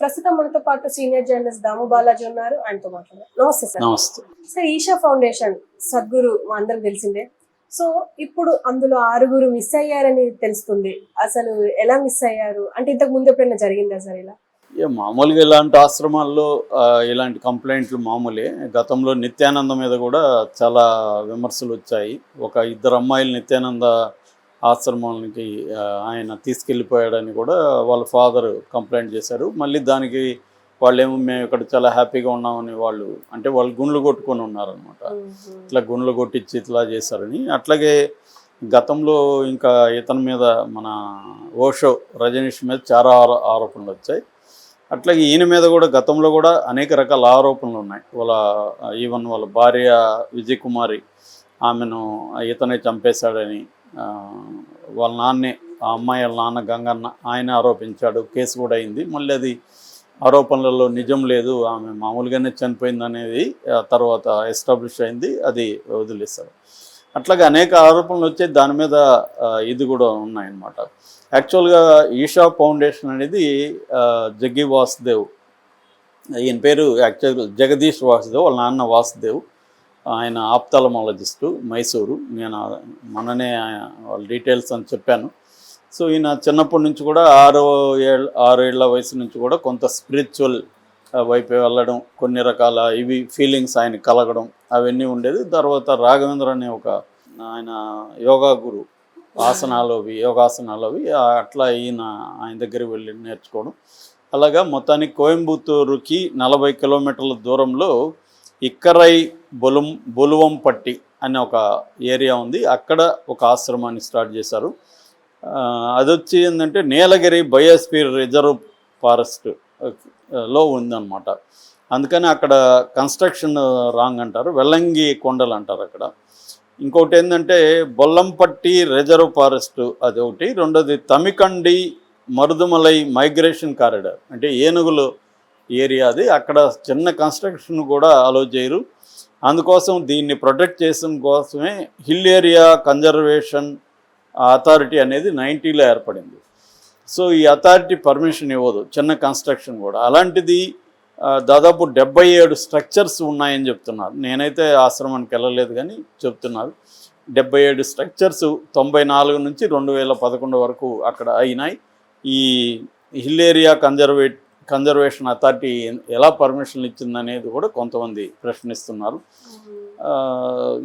ప్రస్తుతం మనతో పాటు సీనియర్ జర్నలిస్ట్ దాము బాలాజీ ఉన్నారు. ఆయనతో మాట్లాడారు. నమస్తే సార్. నమస్తే సార్, ఈషా ఫౌండేషన్ సద్గురు అందరికి తెలిసిందే. సో ఇప్పుడు అందులో 6 మిస్ అయ్యారని తెలుస్తుంది. అసలు ఎలా మిస్ అయ్యారు అంటే ఇంతకు ముందు ఎప్పుడైనా జరిగిందా సార్ ఇలా? మామూలుగా ఇలాంటి ఆశ్రమాల్లో ఇలాంటి కంప్లైంట్లు మామూలే. గతంలో నిత్యానంద మీద కూడా చాలా విమర్శలు వచ్చాయి. ఒక 2 అమ్మాయిలు నిత్యానంద ఆశ్రమానికి ఆయన తీసుకెళ్ళిపోయాడని కూడా వాళ్ళ ఫాదర్ కంప్లైంట్ చేశారు. మళ్ళీ దానికి వాళ్ళేమో మేము ఇక్కడ చాలా హ్యాపీగా ఉన్నామని వాళ్ళు గుండ్లు కొట్టుకొని ఉన్నారనమాట. ఇట్లా గుండ్లు కొట్టించి ఇట్లా చేశారని. అట్లాగే గతంలో ఇంకా ఇతని మీద మన ఓషో రజనీష్ మీద చాలా ఆరోపణలు వచ్చాయి. అట్లాగే ఈయన మీద కూడా గతంలో కూడా అనేక రకాల ఆరోపణలు ఉన్నాయి. ఈవెన్ వాళ్ళ భార్య విజయ్ కుమారి ఆమెను ఇతనే చంపేశాడని వాళ్ళ నాన్నే, ఆ అమ్మాయి వాళ్ళ నాన్న గంగన్న ఆయన ఆరోపించాడు. కేసు కూడా అయింది. మళ్ళీ అది ఆరోపణలలో నిజం లేదు, ఆమె మామూలుగానే చనిపోయింది అనేది తర్వాత ఎస్టాబ్లిష్ అయింది, అది వదిలేశారు. అట్లాగే అనేక ఆరోపణలు వచ్చాయి. దాని మీద ఇది కూడా ఉన్నాయన్నమాట. యాక్చువల్గా ఈషా ఫౌండేషన్ అనేది జగ్గి వాసుదేవ్, ఈయన పేరు యాక్చువల్గా జగదీష్ వాసుదేవ్, వాళ్ళ నాన్న వాసుదేవ్. ఆయన ఆప్థాలమాలజిస్టు, మైసూరు. నేను మొన్ననే వాళ్ళ డీటెయిల్స్ అని చెప్పాను. సో ఈయన చిన్నప్పటి నుంచి కూడా 6 ఏళ్ల వయసు నుంచి కూడా కొంత స్పిరిచువల్ వైపు వెళ్ళడం, కొన్ని రకాల ఫీలింగ్స్ ఆయన కలగడం అవన్నీ ఉండేది. తర్వాత రాఘవేంద్ర అనే ఒక ఆయన యోగా గురు, యోగాసనాలు అట్లా ఆయన దగ్గరికి వెళ్ళి నేర్చుకోవడం. అలాగా మొత్తానికి కోయంబత్తూరుకి 40 కిలోమీటర్ల దూరంలో ఇక్కరై బొలువంపట్టి అనే ఒక ఏరియా ఉంది. అక్కడ ఒక ఆశ్రమాన్ని స్టార్ట్ చేశారు. అది వచ్చి ఏంటంటే నీలగిరి బయోస్ఫియర్ రిజర్వ్ ఫారెస్ట్ లో ఉందన్నమాట. అందుకని అక్కడ కన్స్ట్రక్షన్ రాంగ్ అంటారు, వెల్లంగి కొండలు అంటారు అక్కడ. ఇంకొకటి ఏంటంటే బొల్లంపట్టి రిజర్వ్ ఫారెస్ట్ అది ఒకటి. రెండోది తమికండి మరుదుమలై మైగ్రేషన్ కారిడార్, అంటే ఏనుగులు ఏరియా అది. అక్కడ చిన్న కన్స్ట్రక్షన్ కూడా అలో చేయరు. అందుకోసం దీన్ని ప్రొటెక్ట్ చేసిన కోసమే హిల్ ఏరియా కన్జర్వేషన్ అథారిటీ అనేది 90లో ఏర్పడింది. సో ఈ అథారిటీ పర్మిషన్ ఇవ్వదు చిన్న కన్స్ట్రక్షన్ కూడా. అలాంటిది దాదాపు 77 స్ట్రక్చర్స్ ఉన్నాయని చెప్తున్నారు. నేనైతే ఆశ్రమానికి వెళ్ళలేదు కానీ చెప్తున్నారు 77 స్ట్రక్చర్స్ 94 నుంచి 2011 వరకు అక్కడ అయినాయి. ఈ హిల్ ఏరియా కన్జర్వేషన్ అథారిటీ ఎలా పర్మిషన్ ఇచ్చిందనేది కూడా కొంతమంది ప్రశ్నిస్తున్నారు.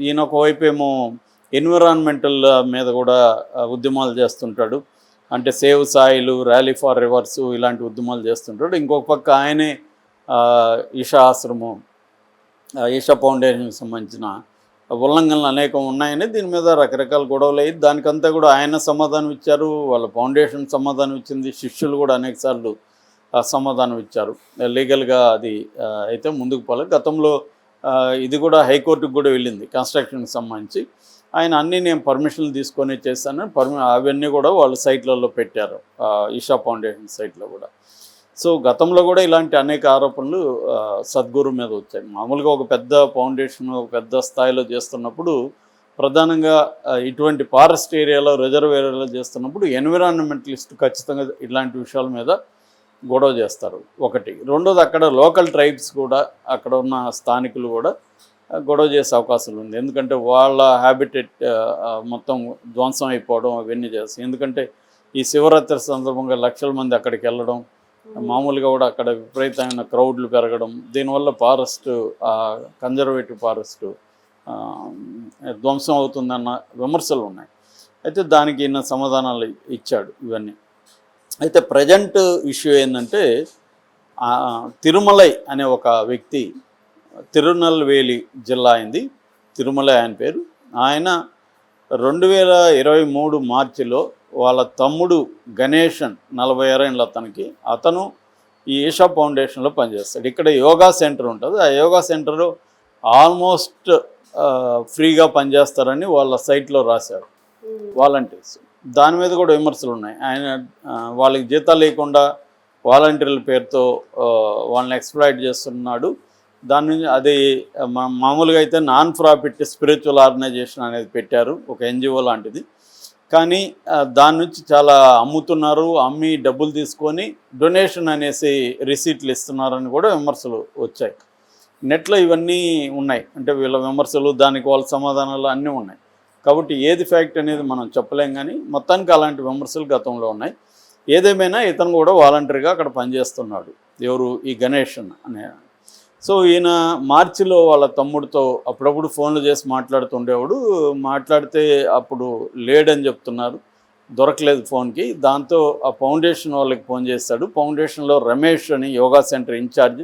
ఈయన ఒకవైపు ఏమో ఎన్విరాన్మెంటల్ మీద కూడా ఉద్యమాలు చేస్తుంటాడు. అంటే save soil, rally for rivers ఇలాంటి ఉద్యమాలు చేస్తుంటాడు. ఇంకొక పక్క ఆయనే ఈషా ఆశ్రమం, ఈషా ఫౌండేషన్కి సంబంధించిన ఉల్లంఘనలు అనేకం ఉన్నాయని దీని మీద రకరకాల గొడవలు అయ్యి దానికంతా కూడా ఆయన సమాధానం ఇచ్చారు, వాళ్ళ ఫౌండేషన్ సమాధానం ఇచ్చింది, శిష్యులు కూడా అనేకసార్లు సమాధానం ఇచ్చారు. లీగల్గా అది అయితే ముందుకు పోలేదు. గతంలో ఇది కూడా హైకోర్టుకు కూడా వెళ్ళింది కన్స్ట్రక్షన్కి సంబంధించి. ఆయన అన్నీ నేను పర్మిషన్లు తీసుకొని చేస్తాను, అవన్నీ కూడా వాళ్ళు సైట్లలో పెట్టారు, ఈషా ఫౌండేషన్ సైట్లో కూడా. సో గతంలో కూడా ఇలాంటి అనేక ఆరోపణలు సద్గురు మీద వచ్చాయి. మామూలుగా ఒక పెద్ద ఫౌండేషన్ ఒక పెద్ద స్థాయిలో చేస్తున్నప్పుడు ప్రధానంగా ఇటువంటి ఫారెస్ట్ ఏరియాలో, రిజర్వ్ ఏరియాలో చేస్తున్నప్పుడు ఎన్విరాన్మెంటలిస్ట్ ఖచ్చితంగా ఇలాంటి విషయాల మీద గొడవ చేస్తారు ఒకటి. రెండోది అక్కడ లోకల్ ట్రైబ్స్ కూడా, అక్కడ ఉన్న స్థానికులు కూడా గొడవ చేసే అవకాశాలు ఉంది. ఎందుకంటే వాళ్ళ హ్యాబిటేట్ మొత్తం ధ్వంసం అయిపోవడం అవన్నీ చేస్తాయి. ఎందుకంటే ఈ శివరాత్రి సందర్భంగా లక్షల మంది అక్కడికి వెళ్ళడం, మామూలుగా కూడా అక్కడ విపరీతమైన క్రౌడ్లు పెరగడం, దీనివల్ల కన్జర్వేటివ్ ఫారెస్ట్ ధ్వంసం అవుతుందన్న విమర్శలు ఉన్నాయి. అయితే దానికి ఈయన సమాధానాలు ఇచ్చాడు ఇవన్నీ. అయితే ప్రజెంట్ ఇష్యూ ఏంటంటే తిరుమలై అనే ఒక వ్యక్తి, తిరునల్వేలి జిల్లా అయింది, తిరుమలై ఆయన పేరు. ఆయన 2023 మార్చిలో వాళ్ళ తమ్ముడు గణేషన్ 46 ఏళ్ళ అతను ఈ ఈషా ఫౌండేషన్లో పనిచేస్తాడు. ఇక్కడ యోగా సెంటర్ ఉంటుంది. ఆ యోగా సెంటర్ ఆల్మోస్ట్ ఫ్రీగా పనిచేస్తారని వాళ్ళ సైట్లో రాశారు వాలంటీర్స్. దాని మీద కూడా విమర్శలు ఉన్నాయి. ఆయన వాళ్ళకి జీతాలు లేకుండా వాలంటీర్ల పేరుతో వాళ్ళని ఎక్స్‌ప్లాయిట్ చేస్తున్నాడు. దాని నుంచి అది మామూలుగా అయితే నాన్ ప్రాఫిట్ స్పిరిచువల్ ఆర్గనైజేషన్ అనేది పెట్టారు, ఒక ఎన్జిఓ లాంటిది. కానీ దాని నుంచి చాలా అమ్ముతున్నారు, అమ్మి డబ్బులు తీసుకొని డొనేషన్ అనేసి రిసీట్లు ఇస్తున్నారని కూడా విమర్శలు వచ్చాయి. నెట్లో ఇవన్నీ ఉన్నాయి, అంటే వీళ్ళ విమర్శలు, దానికి వాళ్ళ సమాధానాలు అన్నీ ఉన్నాయి. కాబట్టి ఏది ఫ్యాక్ట్ అనేది మనం చెప్పలేం, కానీ మొత్తానికి అలాంటి విమర్శలు గతంలో ఉన్నాయి. ఏదేమైనా ఇతను కూడా వాలంటరీగా అక్కడ పనిచేస్తున్నాడు. ఎవరు? ఈ గణేషన్ అనే. సో ఈయన మార్చిలో వాళ్ళ తమ్ముడితో అప్పుడప్పుడు ఫోన్లు చేసి మాట్లాడుతుండేవాడు. మాట్లాడితే అప్పుడు లేడని చెప్తున్నారు, దొరకలేదు ఫోన్కి. దాంతో ఆ ఫౌండేషన్ వాళ్ళకి ఫోన్ చేస్తాడు. ఫౌండేషన్లో రమేష్ అని యోగా సెంటర్ ఇన్ఛార్జ్,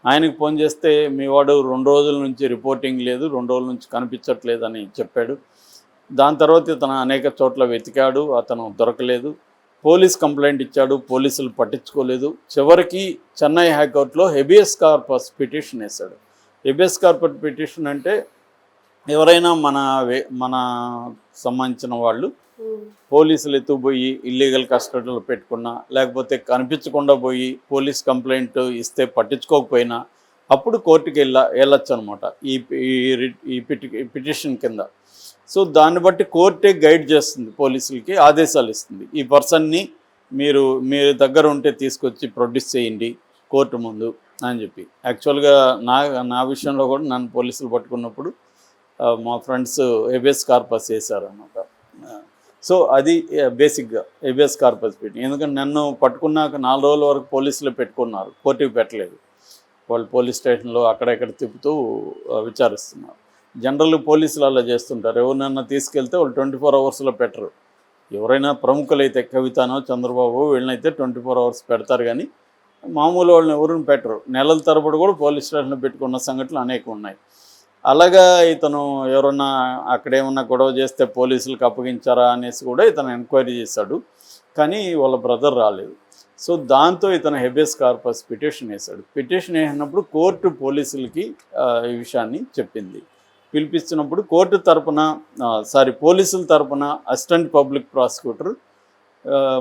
ఆయనకు ఫోన్ చేస్తే మీ వాడు 2 రోజుల నుంచి రిపోర్టింగ్ లేదు, 2 రోజుల నుంచి కనిపించట్లేదు అని చెప్పాడు. దాని తర్వాత ఇతను అనేక చోట్ల వెతికాడు, అతను దొరకలేదు. పోలీస్ కంప్లైంట్ ఇచ్చాడు, పోలీసులు పట్టించుకోలేదు. చివరికి చెన్నై హైకోర్టులో హెబియస్ కార్పస్ పిటిషన్ వేశాడు. హెబియస్ కార్పస్ పిటిషన్ అంటే ఎవరైనా మన సంబంధించిన వాళ్ళు పోలీసులు ఎత్తుకుపోయి ఇల్లీగల్ కస్టడీలో పెట్టుకున్నా, లేకపోతే కనిపించకుండా పోయి పోలీస్ కంప్లైంట్ ఇస్తే పట్టించుకోకపోయినా అప్పుడు కోర్టుకి వెళ్ళొచ్చు అనమాట ఈ పిటిషన్ కింద. సో దాన్ని బట్టి కోర్టే గైడ్ చేస్తుంది, పోలీసులకి ఆదేశాలు ఇస్తుంది. ఈ పర్సన్ని మీ దగ్గర ఉంటే తీసుకొచ్చి ప్రొడ్యూస్ చేయండి కోర్టు ముందు అని చెప్పి. యాక్చువల్గా నా విషయంలో కూడా నన్ను పోలీసులు పట్టుకున్నప్పుడు మా ఫ్రెండ్స్ హెబియస్ కార్పస్ వేశారన్నమాట. సో అది బేసిక్గా హెబియస్ కార్పస్ పెట్టి, ఎందుకంటే నన్ను పట్టుకున్నాక 4 రోజుల వరకు పోలీసులు పెట్టుకున్నారు, కోర్టుకి పెట్టలేదు. వాళ్ళు పోలీస్ స్టేషన్లో అక్కడెక్కడ తిప్పుతూ విచారిస్తున్నారు. జనరల్ పోలీసులు అలా చేస్తుంటారు, ఎవరినన్నా తీసుకెళ్తే వాళ్ళు 24 అవర్స్లో పెట్టరు. ఎవరైనా ప్రముఖులైతే కవితనో చంద్రబాబు వీళ్ళనైతే 24 అవర్స్ పెడతారు, కానీ మామూలు వాళ్ళని ఎవరిని పెట్టరు. నెలల తరబడి కూడా పోలీస్ స్టేషన్లో పెట్టుకున్న సంఘటనలు అనేక ఉన్నాయి. అలాగా ఇతను ఎవరన్నా అక్కడేమన్నా గొడవ చేస్తే పోలీసులకు అప్పగించారా అనేసి కూడా ఇతను ఎంక్వైరీ చేశాడు, కానీ వాళ్ళ బ్రదర్ రాలేదు. సో దాంతో ఇతను హెబియస్ కార్పస్ పిటిషన్ వేశాడు. పిటిషన్ వేసినప్పుడు కోర్టు పోలీసులకి ఈ విషయాన్ని చెప్పింది. పిలిపిస్తున్నప్పుడు కోర్టు తరపున పోలీసుల తరపున అసిస్టెంట్ పబ్లిక్ ప్రాసిక్యూటర్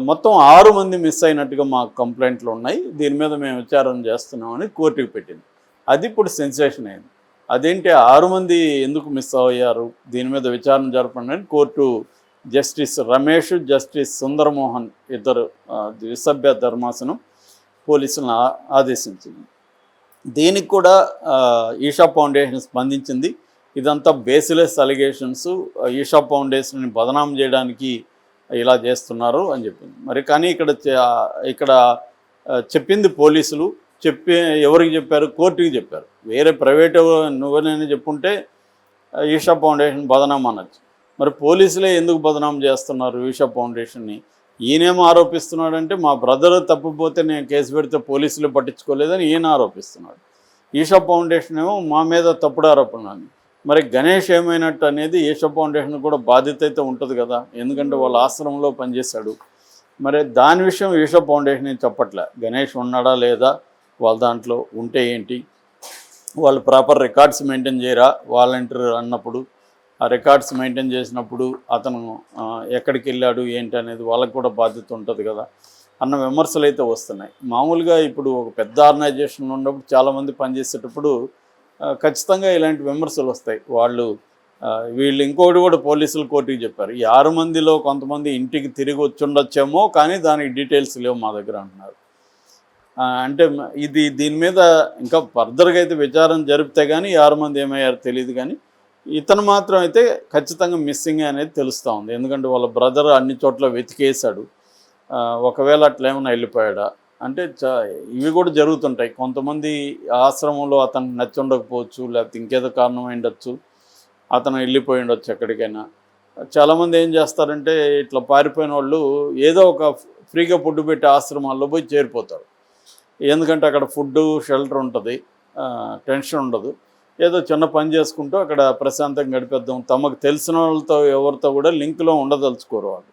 మొత్తం 6 మంది మిస్ అయినట్టుగా మాకు కంప్లైంట్లు ఉన్నాయి, దీని మీద మేము విచారణ చేస్తున్నామని కోర్టుకి పెట్టింది. అది ఇప్పుడు సెన్సేషన్ అయింది. అదేంటి 6 మంది ఎందుకు మిస్ అయ్యారు, దీని మీద విచారణ జరపండి అని కోర్టు జస్టిస్ రమేష్, జస్టిస్ సుందరమోహన్ ఇద్దరు ద్విసభ్య ధర్మాసనం పోలీసులను ఆదేశించింది. దీనికి కూడా ఈషా ఫౌండేషన్ స్పందించింది. ఇదంతా బేస్లెస్ అలిగేషన్స్, ఈషా ఫౌండేషన్ని బదనాం చేయడానికి ఇలా చేస్తున్నారు అని చెప్పింది. మరి కానీ ఇక్కడ చెప్పింది పోలీసులు, ఎవరికి చెప్పారు? కోర్టుకి చెప్పారు. వేరే ప్రైవేట్ నువ్వనైనా చెప్పుంటే ఈషా ఫౌండేషన్ బదనాం అనొచ్చు. మరి పోలీసులే ఎందుకు బదనాం చేస్తున్నారు ఈషా ఫౌండేషన్ని? ఈయనేమో ఆరోపిస్తున్నాడంటే మా బ్రదర్ తప్పిపోతే నేను కేసు పెడితే పోలీసులు పట్టించుకోలేదని ఈయన ఆరోపిస్తున్నాడు. ఈషా ఫౌండేషన్ ఏమో మా మీద తప్పుడు ఆరోపణలు. మరి గణేష్ ఏమైనట్టు అనేది ఈషా ఫౌండేషన్ కూడా బాధ్యత అయితే ఉంటుంది కదా, ఎందుకంటే వాళ్ళ ఆశ్రమంలో పనిచేశాడు. మరి దాని విషయం ఈషా ఫౌండేషన్ ఏం చెప్పట్లే. గణేష్ ఉన్నాడా లేదా, వాళ్ళ దాంట్లో ఉంటే ఏంటి, వాళ్ళు ప్రాపర్ రికార్డ్స్ మెయింటైన్ చేయరా వాలంటీర్ అన్నప్పుడు, ఆ రికార్డ్స్ మెయింటైన్ చేసినప్పుడు అతను ఎక్కడికి వెళ్ళాడు ఏంటి అనేది వాళ్ళకు కూడా బాధ్యత ఉంటుంది కదా అన్న విమర్శలు అయితే వస్తున్నాయి. మామూలుగా ఇప్పుడు ఒక పెద్ద ఆర్గనైజేషన్ ఉన్నప్పుడు చాలామంది పనిచేసేటప్పుడు ఖచ్చితంగా ఇలాంటి విమర్శలు వస్తాయి. వీళ్ళు ఇంకోటి కూడా పోలీసులు కోర్టుకి చెప్పారు, ఈ 6 మందిలో కొంతమంది ఇంటికి తిరిగి వచ్చి ఉండొచ్చేమో కానీ దానికి డీటెయిల్స్ లేవు మా దగ్గర అంటున్నారు. అంటే దీని మీద ఇంకా ఫర్దర్గా అయితే విచారణ జరిపితే కానీ 6 మంది ఏమయ్యారో తెలియదు, కానీ ఇతను మాత్రం అయితే ఖచ్చితంగా మిస్సింగ్ అనేది తెలుస్తూ ఉంది. ఎందుకంటే వాళ్ళ బ్రదర్ అన్ని చోట్ల వెతికేశాడు, ఒకవేళ అట్లా ఏమైనా వెళ్ళిపోయాడా అంటే ఇవి కూడా జరుగుతుంటాయి. కొంతమంది ఆశ్రమంలో అతనికి నచ్చి ఉండకపోవచ్చు, లేకపోతే ఇంకేదో కారణం ఉండొచ్చు, అతను వెళ్ళిపోయి ఉండొచ్చు ఎక్కడికైనా. చాలామంది ఏం చేస్తారంటే ఇట్లా పారిపోయిన వాళ్ళు ఏదో ఒక ఫ్రీగా ఫుడ్ పెట్టి ఆశ్రమాల్లో పోయి చేరిపోతారు. ఎందుకంటే అక్కడ ఫుడ్ షెల్టర్ ఉంటుంది, టెన్షన్ ఉండదు, ఏదో చిన్న పని చేసుకుంటూ అక్కడ ప్రశాంతంగా గడిపేద్దాం, తమకు తెలిసిన వాళ్ళతో ఎవరితో కూడా లింక్లో ఉండదలుచుకోరు వాళ్ళు.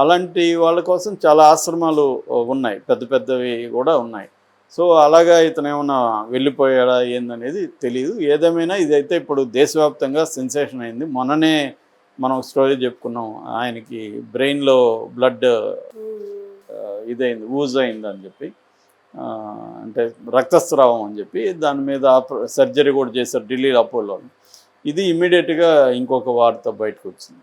అలాంటి వాళ్ళ కోసం చాలా ఆశ్రమాలు ఉన్నాయి, పెద్ద పెద్దవి కూడా ఉన్నాయి. సో అలాగా ఇతను ఏమన్నా వెళ్ళిపోయాడా ఏందనేది తెలియదు. ఏదేమైనా ఇదైతే ఇప్పుడు దేశవ్యాప్తంగా సెన్సేషన్ అయింది. మొన్ననే మనం స్టోరీ చెప్పుకున్నాం, ఆయనకి బ్రెయిన్లో బ్లడ్ ఇదైంది, ఊజ్ అయింది అని చెప్పి, అంటే రక్తస్రావం అని చెప్పి దాని మీద సర్జరీ కూడా చేశారు ఢిల్లీ అపోలో. ఇది ఇమ్మీడియట్గా ఇంకొక వార్త బయటకు వచ్చింది.